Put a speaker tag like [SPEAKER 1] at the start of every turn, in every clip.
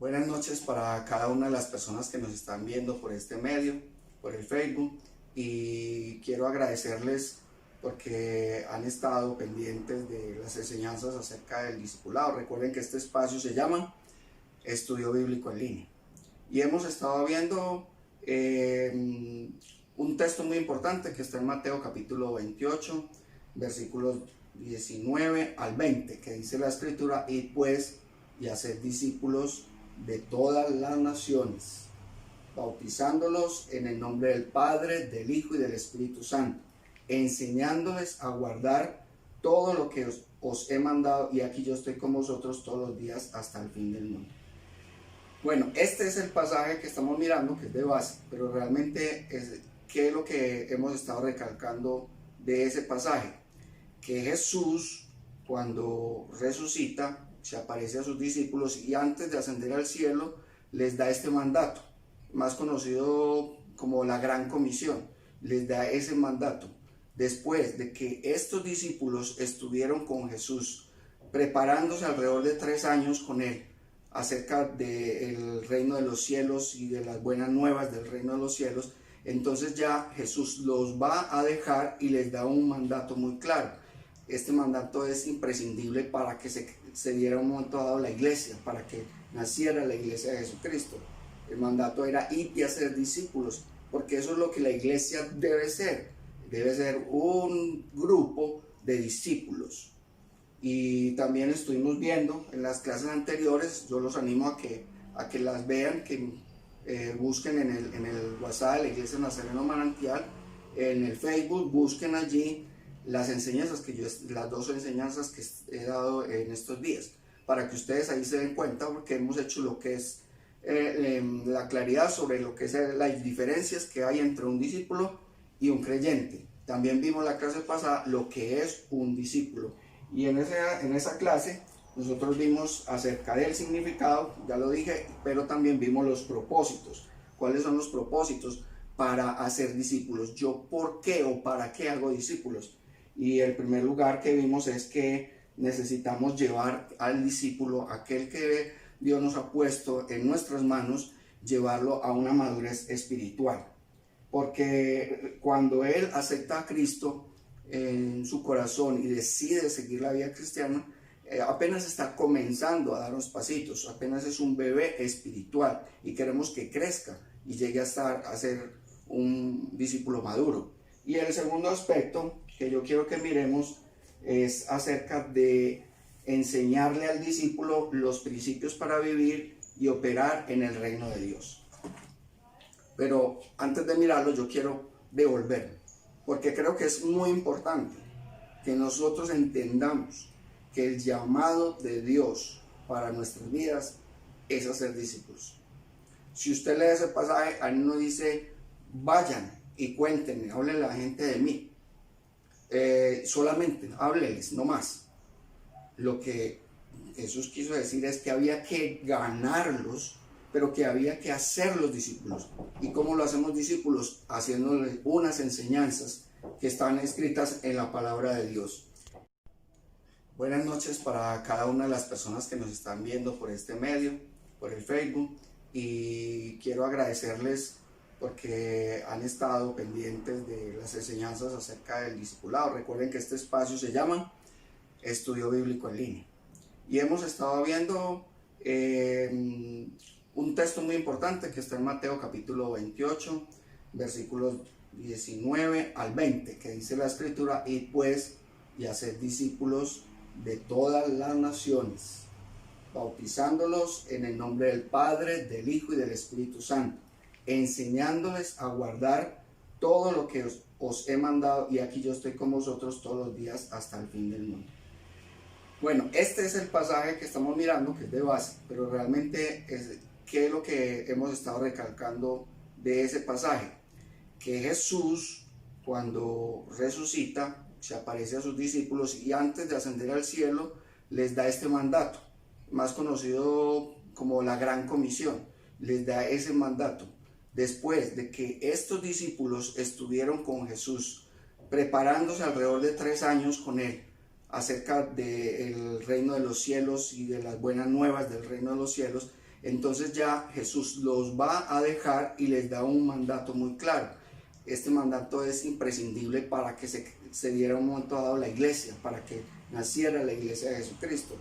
[SPEAKER 1] Buenas noches para cada una de las personas que nos están viendo por este medio, por el Facebook, y quiero agradecerles porque han estado pendientes de las enseñanzas acerca del discipulado. Recuerden que este espacio se llama Estudio Bíblico en Línea y hemos estado viendo un texto muy importante que está en Mateo capítulo 28, versículos 19 al 20, que dice la escritura: y pues y hacer discípulos de todas las naciones, bautizándolos en el nombre del Padre, del Hijo y del Espíritu Santo, enseñándoles a guardar todo lo que os he mandado, y aquí yo estoy con vosotros todos los días hasta el fin del mundo. Bueno, este es el pasaje que estamos mirando, que es de base, pero realmente ¿qué es lo que hemos estado recalcando de ese pasaje? Que Jesús, cuando resucita, se aparece a sus discípulos y antes de ascender al cielo les da este mandato, más conocido como la Gran Comisión. Les da ese mandato después de que estos discípulos estuvieron con Jesús, preparándose alrededor de 3 años con él acerca del reino de los cielos y de las buenas nuevas del reino de los cielos. Entonces ya Jesús los va a dejar y les da un mandato muy claro. Este mandato es imprescindible para que se diera un momento dado la iglesia, para que naciera la iglesia de Jesucristo. El mandato era ir y hacer discípulos, porque eso es lo que la iglesia debe ser. Debe ser un grupo de discípulos. Y también estuvimos viendo en las clases anteriores, yo los animo a que las vean, que busquen en el WhatsApp de la Iglesia Nazareno Manantial, en el Facebook, busquen allí las enseñanzas las dos enseñanzas que he dado en estos días, para que ustedes ahí se den cuenta, porque hemos hecho lo que es la claridad sobre lo que es las diferencias que hay entre un discípulo y un creyente. También vimos la clase pasada lo que es un discípulo, y en esa clase nosotros vimos acerca del significado, ya lo dije, pero también vimos los propósitos. ¿Cuáles son los propósitos para hacer discípulos? Yo, ¿por qué o para qué hago discípulos? Y el primer lugar que vimos es que necesitamos llevar al discípulo, aquel que Dios nos ha puesto en nuestras manos, llevarlo a una madurez espiritual. Porque cuando él acepta a Cristo en su corazón y decide seguir la vida cristiana, apenas está comenzando a dar unos pasitos, apenas es un bebé espiritual y queremos que crezca y llegue a ser un discípulo maduro. Y el segundo aspecto que yo quiero que miremos es acerca de enseñarle al discípulo los principios para vivir y operar en el reino de Dios. Pero antes de mirarlo, yo quiero devolverme, porque creo que es muy importante que nosotros entendamos que el llamado de Dios para nuestras vidas es hacer discípulos. Si usted lee ese pasaje, ahí no dice: vayan y cuéntenme, háblenle a la gente de mí. Solamente háblenles, no más. Lo que Jesús quiso decir es que había que ganarlos, pero que había que hacerlos discípulos. ¿Y cómo lo hacemos discípulos? Haciéndoles unas enseñanzas que están escritas en la palabra de Dios. Buenas noches para cada una de las personas que nos están viendo por este medio, por el Facebook, y quiero agradecerles porque han estado pendientes de las enseñanzas acerca del discipulado. Recuerden que este espacio se llama Estudio Bíblico en Línea y hemos estado viendo un texto muy importante que está en Mateo capítulo 28, versículos 19 al 20, que dice la escritura: y pues y hacer discípulos de todas las naciones, bautizándolos en el nombre del Padre, del Hijo y del Espíritu Santo, enseñándoles a guardar todo lo que os he mandado, y aquí yo estoy con vosotros todos los días hasta el fin del mundo. Bueno, este es el pasaje que estamos mirando, que es de base, pero realmente ¿qué es lo que hemos estado recalcando de ese pasaje? Que Jesús, cuando resucita, se aparece a sus discípulos y antes de ascender al cielo les da este mandato, más conocido como la Gran Comisión. Les da ese mandato después de que estos discípulos estuvieron con Jesús, preparándose alrededor de 3 años con él acerca del reino de los cielos y de las buenas nuevas del reino de los cielos. Entonces ya Jesús los va a dejar y les da un mandato muy claro. Este mandato es imprescindible para que se diera un momento dado la iglesia, para que naciera la iglesia de Jesucristo.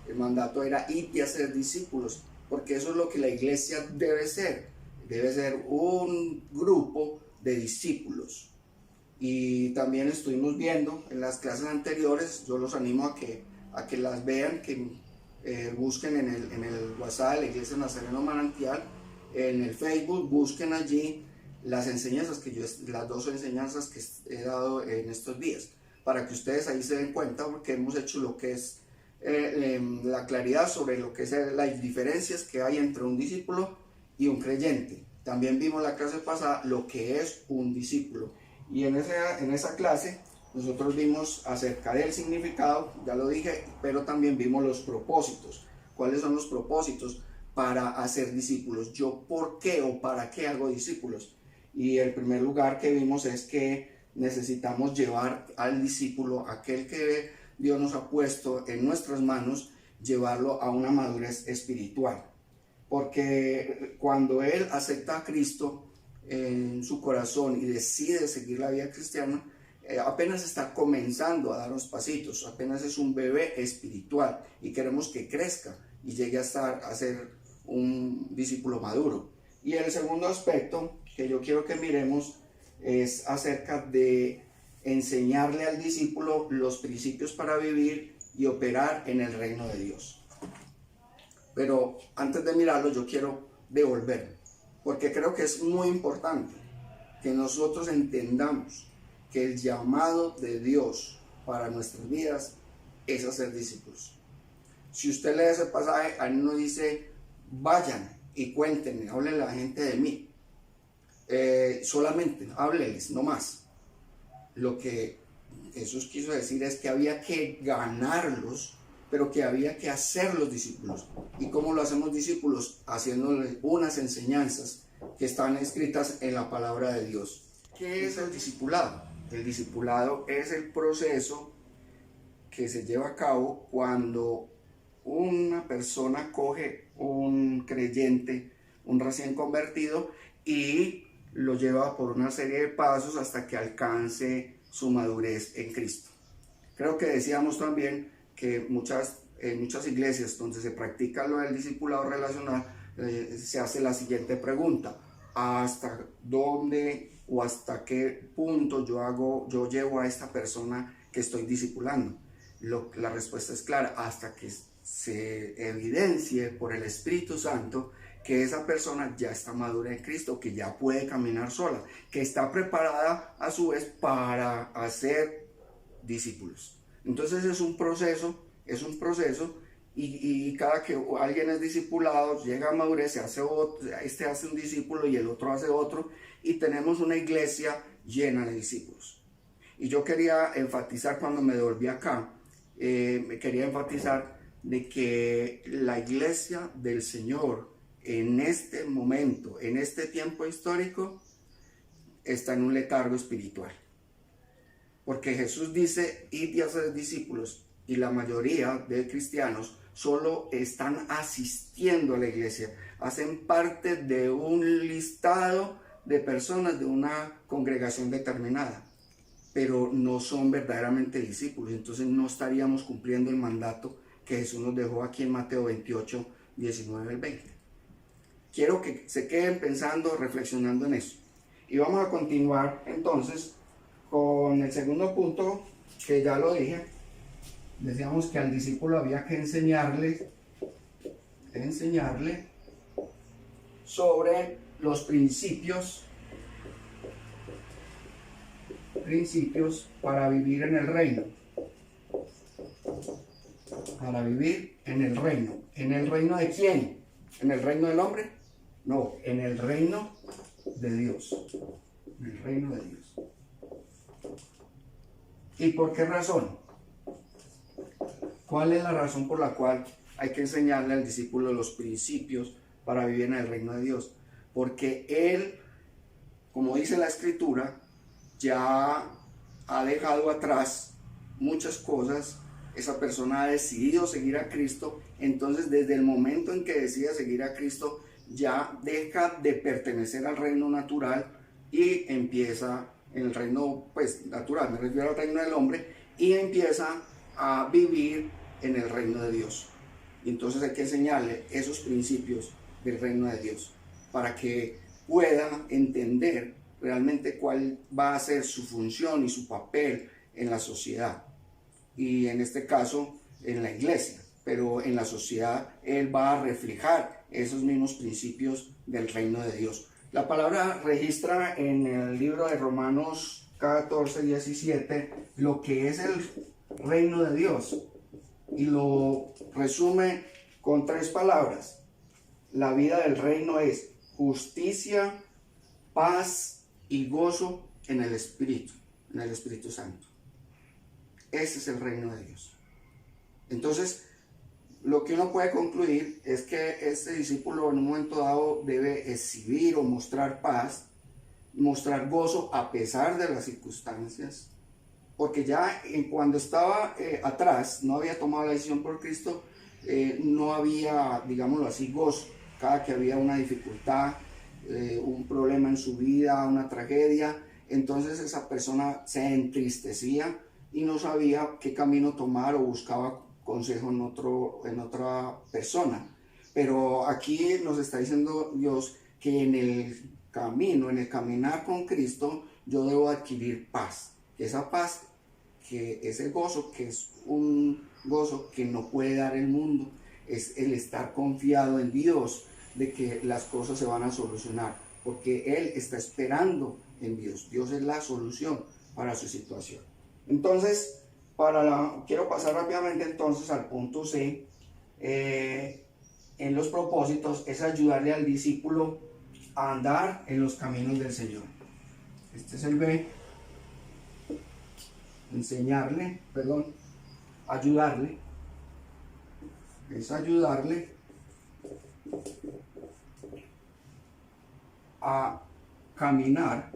[SPEAKER 1] El mandato era ir y hacer discípulos, porque eso es lo que la iglesia debe ser. Debe ser un grupo de discípulos. Y también estuvimos viendo en las clases anteriores, yo los animo a que las vean, que busquen en el WhatsApp de la Iglesia Nazareno Manantial, en el Facebook, busquen allí las enseñanzas las dos enseñanzas que he dado en estos días, para que ustedes ahí se den cuenta, porque hemos hecho lo que es la claridad sobre lo que es las diferencias que hay entre un discípulo y un creyente. También vimos la clase pasada lo que es un discípulo, y en esa clase nosotros vimos acerca del significado, ya lo dije, pero también vimos los propósitos. ¿Cuáles son los propósitos para hacer discípulos? Yo, ¿por qué o para qué hago discípulos? Y el primer lugar que vimos es que necesitamos llevar al discípulo, aquel que Dios nos ha puesto en nuestras manos, llevarlo a una madurez espiritual. Porque cuando él acepta a Cristo en su corazón y decide seguir la vida cristiana, apenas está comenzando a dar los pasitos, apenas es un bebé espiritual y queremos que crezca y llegue a ser un discípulo maduro. Y el segundo aspecto que yo quiero que miremos es acerca de enseñarle al discípulo los principios para vivir y operar en el reino de Dios. Pero antes de mirarlo, yo quiero devolverme, porque creo que es muy importante que nosotros entendamos que el llamado de Dios para nuestras vidas es hacer discípulos. Si usted lee ese pasaje, ahí nos dice, vayan y cuéntenme, háblenle a la gente de mí. Solamente háblenles, no más. Lo que Jesús quiso decir es que había que ganarlos, pero que había que hacerlos discípulos. ¿Y cómo lo hacemos discípulos? Haciéndoles unas enseñanzas que están escritas en la palabra de Dios. ¿Qué es el discipulado? El discipulado es el proceso que se lleva a cabo cuando una persona coge un creyente, un recién convertido, y lo lleva por una serie de pasos hasta que alcance su madurez en Cristo. Creo que decíamos también que en muchas iglesias donde se practica lo del discipulado relacional, se hace la siguiente pregunta: ¿hasta dónde o hasta qué punto yo llevo a esta persona que estoy discipulando? La respuesta es clara: hasta que se evidencie por el Espíritu Santo que esa persona ya está madura en Cristo, que ya puede caminar sola, que está preparada a su vez para hacer discípulos. Entonces es un proceso y cada que alguien es discipulado, llega a madurez, este hace un discípulo y el otro hace otro, y tenemos una iglesia llena de discípulos. Y yo quería enfatizar, cuando me devolví acá, quería enfatizar de que la iglesia del Señor en este momento, en este tiempo histórico, está en un letargo espiritual. Porque Jesús dice, id y haced discípulos, y la mayoría de cristianos solo están asistiendo a la iglesia, hacen parte de un listado de personas de una congregación determinada, pero no son verdaderamente discípulos. Entonces no estaríamos cumpliendo el mandato que Jesús nos dejó aquí en Mateo 28, 19 al 20. Quiero que se queden pensando, reflexionando en eso. Y vamos a continuar entonces con el segundo punto, que ya lo dije. Decíamos que al discípulo había que enseñarle sobre los principios para vivir en el reino. Para vivir en el reino. ¿En el reino de quién? ¿En el reino del hombre? No, en el reino de Dios. En el reino de Dios. ¿Y por qué razón? ¿Cuál es la razón por la cual hay que enseñarle al discípulo los principios para vivir en el reino de Dios? Porque él, como dice la Escritura, ya ha dejado atrás muchas cosas esa persona ha decidido seguir a Cristo, entonces desde el momento en que decide seguir a Cristo, ya deja de pertenecer al reino natural y empieza en el reino pues natural, me refiero al reino del hombre, y empieza a vivir en el reino de Dios. Entonces hay que enseñarle esos principios del reino de Dios para que pueda entender realmente cuál va a ser su función y su papel en la sociedad, y en este caso en la iglesia, pero en la sociedad él va a reflejar esos mismos principios del reino de Dios. La palabra registra en el libro de Romanos 14:17 lo que es el reino de Dios y lo resume con 3 palabras. La vida del reino es justicia, paz y gozo en el Espíritu Santo. Ese es el reino de Dios. Entonces, lo que uno puede concluir es que este discípulo en un momento dado debe exhibir o mostrar paz, mostrar gozo a pesar de las circunstancias, porque ya cuando estaba atrás, no había tomado la decisión por Cristo, no había, digámoslo así, gozo. Cada que había una dificultad, un problema en su vida, una tragedia, entonces esa persona se entristecía y no sabía qué camino tomar o buscaba consejo en otra persona. Pero aquí nos está diciendo Dios que en el camino, en el caminar con Cristo, yo debo adquirir paz. Esa paz, que ese gozo, que es un gozo que no puede dar el mundo, es el estar confiado en Dios, de que las cosas se van a solucionar, porque Él está esperando en Dios. Dios es la solución para su situación. Entonces, quiero pasar rápidamente entonces al punto C. En los propósitos es ayudarle al discípulo a andar en los caminos del Señor. Este es el B. Ayudarle. Es ayudarle a caminar.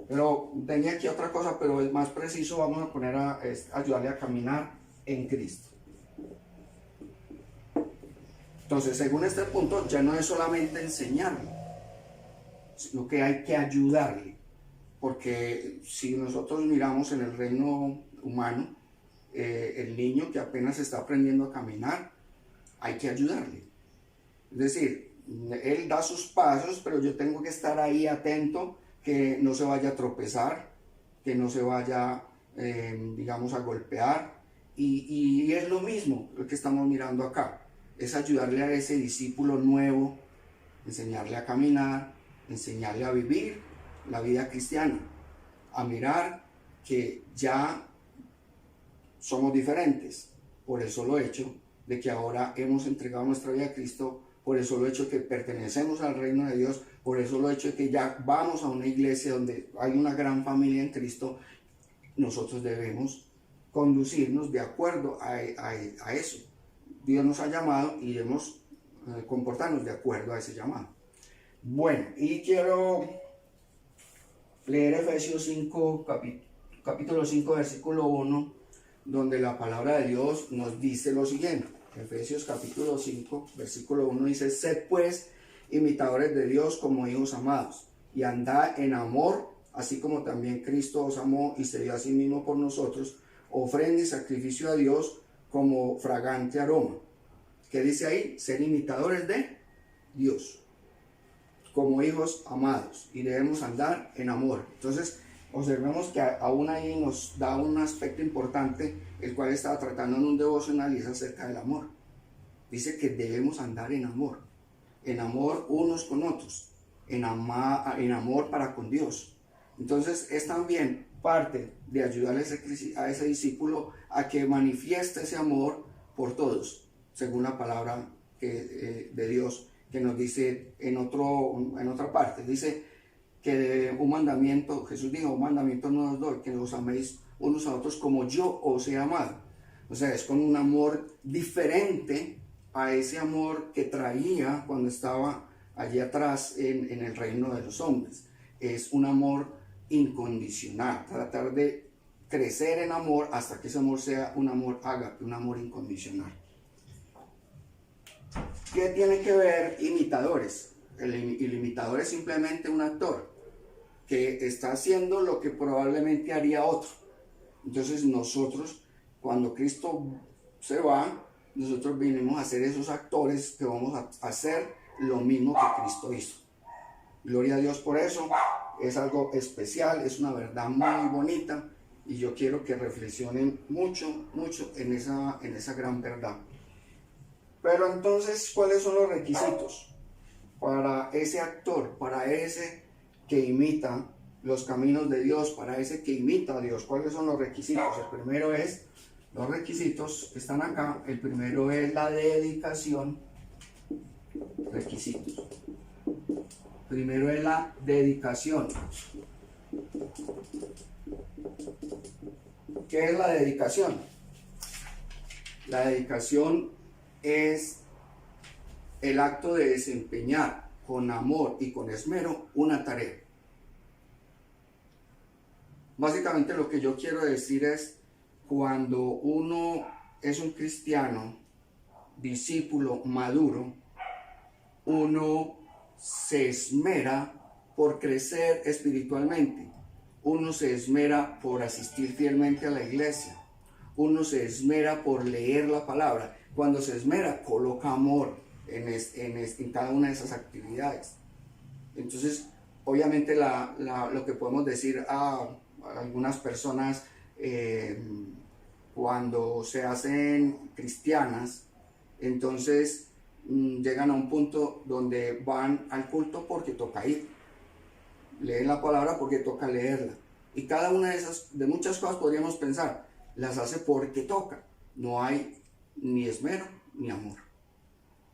[SPEAKER 1] Pero tenía aquí otra cosa, pero es más preciso, vamos a poner ayudarle a caminar en Cristo. Entonces, según este punto, ya no es solamente enseñarle, sino que hay que ayudarle, porque si nosotros miramos en el reino humano, el niño que apenas está aprendiendo a caminar, hay que ayudarle. Es decir, él da sus pasos, pero yo tengo que estar ahí atento, que no se vaya a tropezar, que no se vaya, digamos, a golpear. Y es lo mismo lo que estamos mirando acá. Es ayudarle a ese discípulo nuevo, enseñarle a caminar, enseñarle a vivir la vida cristiana, a mirar que ya somos diferentes por el solo hecho de que ahora hemos entregado nuestra vida a Cristo, por el solo hecho de que pertenecemos al reino de Dios, por el solo hecho de que ya vamos a una iglesia donde hay una gran familia en Cristo. Nosotros debemos conducirnos de acuerdo a eso. Dios nos ha llamado y debemos comportarnos de acuerdo a ese llamado. Bueno, y quiero leer Efesios 5, capítulo 5, versículo 1, donde la palabra de Dios nos dice lo siguiente. Efesios capítulo 5, versículo 1 dice: sed pues imitadores de Dios como hijos amados, y andad en amor, así como también Cristo os amó y se dio a sí mismo por nosotros, ofrenda y sacrificio a Dios como fragante aroma. ¿Qué dice ahí? Ser imitadores de Dios, como hijos amados, y debemos andar en amor. Entonces, observemos que aún ahí nos da un aspecto importante, el cual estaba tratando en un devocional, y es acerca del amor. Dice que debemos andar en amor unos con otros, en amor para con Dios. Entonces es también parte de ayudarle a ese discípulo a que manifieste ese amor por todos, según la palabra de Dios, que nos dice en otra parte. Dice que un mandamiento, Jesús dijo: un mandamiento no os doy, que os améis unos a otros como yo os he amado. O sea, es con un amor diferente a ese amor que traía cuando estaba allí atrás en el reino de los hombres. Es un amor incondicional, tratar de crecer en amor hasta que ese amor sea un amor ágape, un amor incondicional. ¿Qué tiene que ver imitadores? El imitador es simplemente un actor que está haciendo lo que probablemente haría otro. Entonces nosotros, cuando Cristo se va, nosotros vinimos a ser esos actores que vamos a hacer lo mismo que Cristo hizo. Gloria a Dios por eso. Es algo especial, es una verdad muy bonita y yo quiero que reflexionen mucho en esa gran verdad. Pero entonces, ¿cuáles son los requisitos para ese actor, para ese que imita los caminos de Dios, para ese que imita a Dios? ¿Cuáles son los requisitos? El primero es, los requisitos que están acá, el primero es la dedicación. Requisitos. Primero es la dedicación. ¿Qué es la dedicación? La dedicación es el acto de desempeñar con amor y con esmero una tarea. Básicamente lo que yo quiero decir es, cuando uno es un cristiano, discípulo maduro, uno se esmera por crecer espiritualmente, uno se esmera por asistir fielmente a la iglesia, uno se esmera por leer la palabra. Cuando se esmera, coloca amor en cada una de esas actividades. Entonces, obviamente lo que podemos decir a algunas personas cuando se hacen cristianas, entonces llegan a un punto donde van al culto porque toca ir, leen la palabra porque toca leerla, y cada una de muchas cosas podríamos pensar, las hace porque toca, no hay ni esmero ni amor.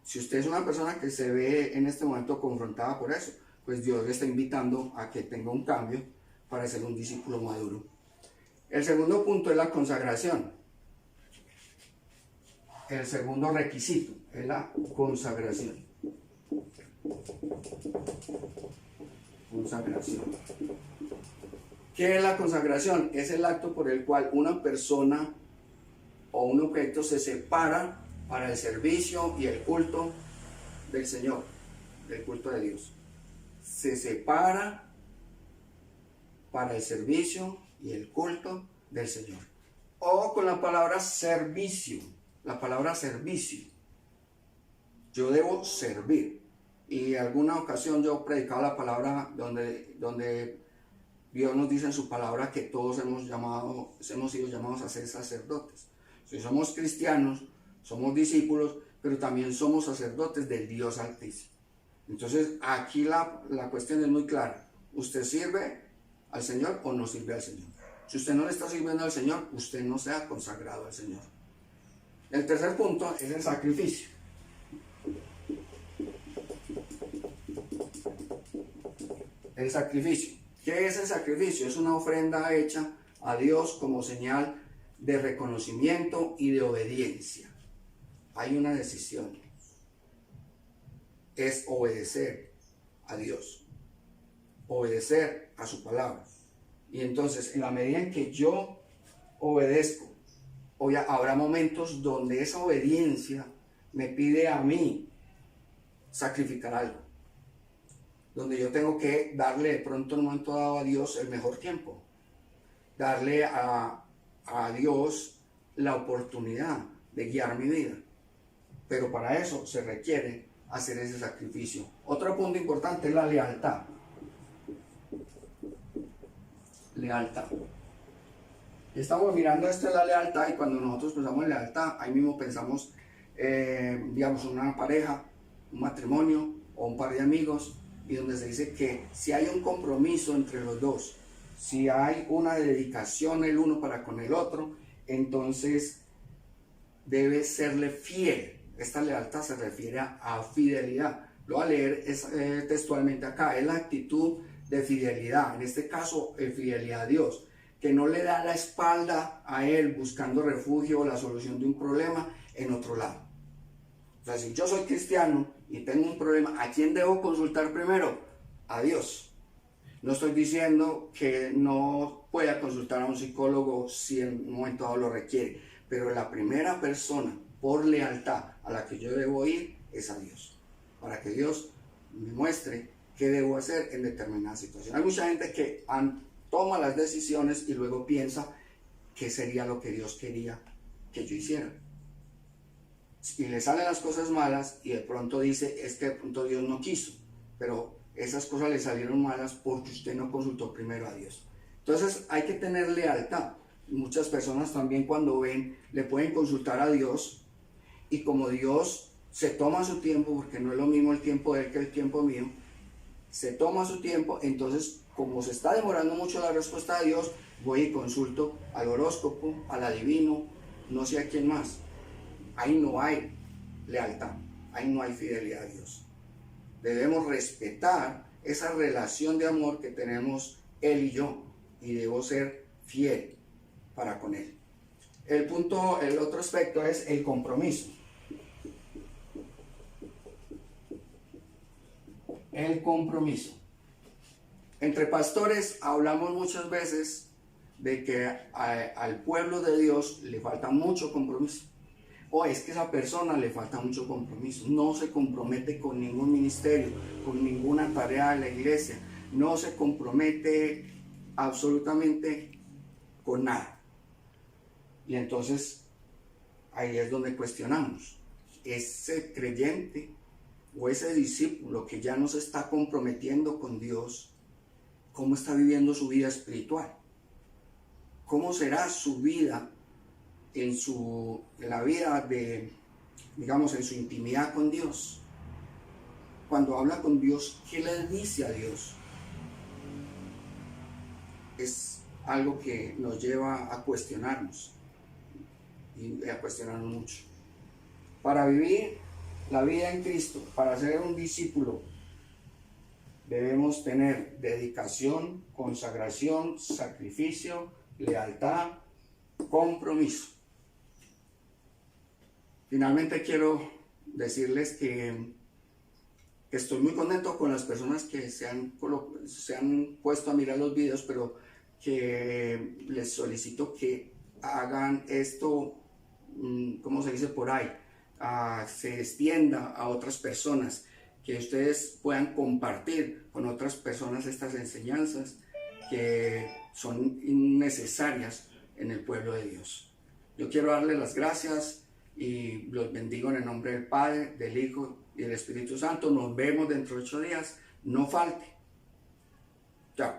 [SPEAKER 1] Si usted es una persona que se ve en este momento confrontada por eso, pues Dios le está invitando a que tenga un cambio para ser un discípulo maduro. El segundo punto es la consagración. El segundo requisito es la consagración. Consagración. ¿Qué es la consagración? Es el acto por el cual una persona o un objeto se separa para el servicio y el culto del Señor, del culto de Dios. Se separa para el servicio y el culto del Señor. O con la palabra servicio. La palabra servicio. Yo debo servir. Y en alguna ocasión yo predicaba la palabra donde Dios nos dice en su palabra que todos hemos sido llamados a ser sacerdotes. Si somos cristianos, somos discípulos, pero también somos sacerdotes del Dios Altísimo. Entonces aquí la cuestión es muy clara. ¿Usted sirve al Señor o no sirve al Señor? Si usted no le está sirviendo al Señor, usted no se ha consagrado al Señor. El tercer punto es el sacrificio. El sacrificio. ¿Qué es el sacrificio? Es una ofrenda hecha a Dios como señal de reconocimiento y de obediencia. Hay una decisión. Es obedecer a Dios. Obedecer a su palabra. Y entonces, en la medida en que yo obedezco, habrá momentos donde esa obediencia me pide a mí sacrificar algo. Donde yo tengo que darle de pronto en un momento dado a Dios el mejor tiempo. Darle a Dios la oportunidad de guiar mi vida. Pero para eso se requiere hacer ese sacrificio. Otro punto importante es la lealtad. Lealtad. Estamos mirando esto de la lealtad, y cuando nosotros pensamos en lealtad, ahí mismo pensamos, digamos, una pareja, un matrimonio o un par de amigos, y donde se dice que si hay un compromiso entre los dos, si hay una dedicación el uno para con el otro, entonces debe serle fiel. Esta lealtad se refiere a fidelidad. Lo voy a leer textualmente acá. Es la actitud de fidelidad, en este caso fidelidad a Dios, que no le da la espalda a Él buscando refugio o la solución de un problema en otro lado. O sea, si yo soy cristiano y tengo un problema, ¿a quién debo consultar primero? A Dios. No estoy diciendo que no pueda consultar a un psicólogo si en un momento dado lo requiere, pero la primera persona por lealtad a la que yo debo ir es a Dios, para que Dios me muestre qué debo hacer en determinada situación. Hay mucha gente que toma las decisiones y luego piensa qué sería lo que Dios quería que yo hiciera. Y le salen las cosas malas y de pronto dice, es que de pronto Dios no quiso, pero esas cosas le salieron malas porque usted no consultó primero a Dios. Entonces hay que tener lealtad. Muchas personas también cuando ven, le pueden consultar a Dios, y como Dios se toma su tiempo, porque no es lo mismo el tiempo de él que el tiempo mío, se toma su tiempo, entonces como se está demorando mucho la respuesta de Dios, voy y consulto al horóscopo, al adivino, no sé a quién más. Ahí no hay lealtad, ahí no hay fidelidad a Dios. Debemos respetar esa relación de amor que tenemos Él y yo, y debo ser fiel para con Él. El otro aspecto es el compromiso. El compromiso. Entre pastores hablamos muchas veces de que al pueblo de Dios le falta mucho compromiso. O es que a esa persona le falta mucho compromiso. No se compromete con ningún ministerio, con ninguna tarea de la iglesia. No se compromete absolutamente con nada. Y entonces ahí es donde cuestionamos. Ese creyente o ese discípulo que ya no se está comprometiendo con Dios, ¿cómo está viviendo su vida espiritual? ¿Cómo será su vida en la vida de, digamos, en su intimidad con Dios? Cuando habla con Dios, ¿qué le dice a Dios? Es algo que nos lleva a cuestionarnos, y a cuestionarnos mucho. Para vivir la vida en Cristo, para ser un discípulo, debemos tener dedicación, consagración, sacrificio, lealtad, compromiso. Finalmente quiero decirles que estoy muy contento con las personas que se han puesto a mirar los videos, pero que les solicito que hagan esto, ¿cómo se dice por ahí? Se extienda a otras personas, que ustedes puedan compartir con otras personas estas enseñanzas que son necesarias en el pueblo de Dios. Yo quiero darles las gracias y los bendigo en el nombre del Padre, del Hijo y del Espíritu Santo. Nos vemos dentro de 8 días. No falte. Chao.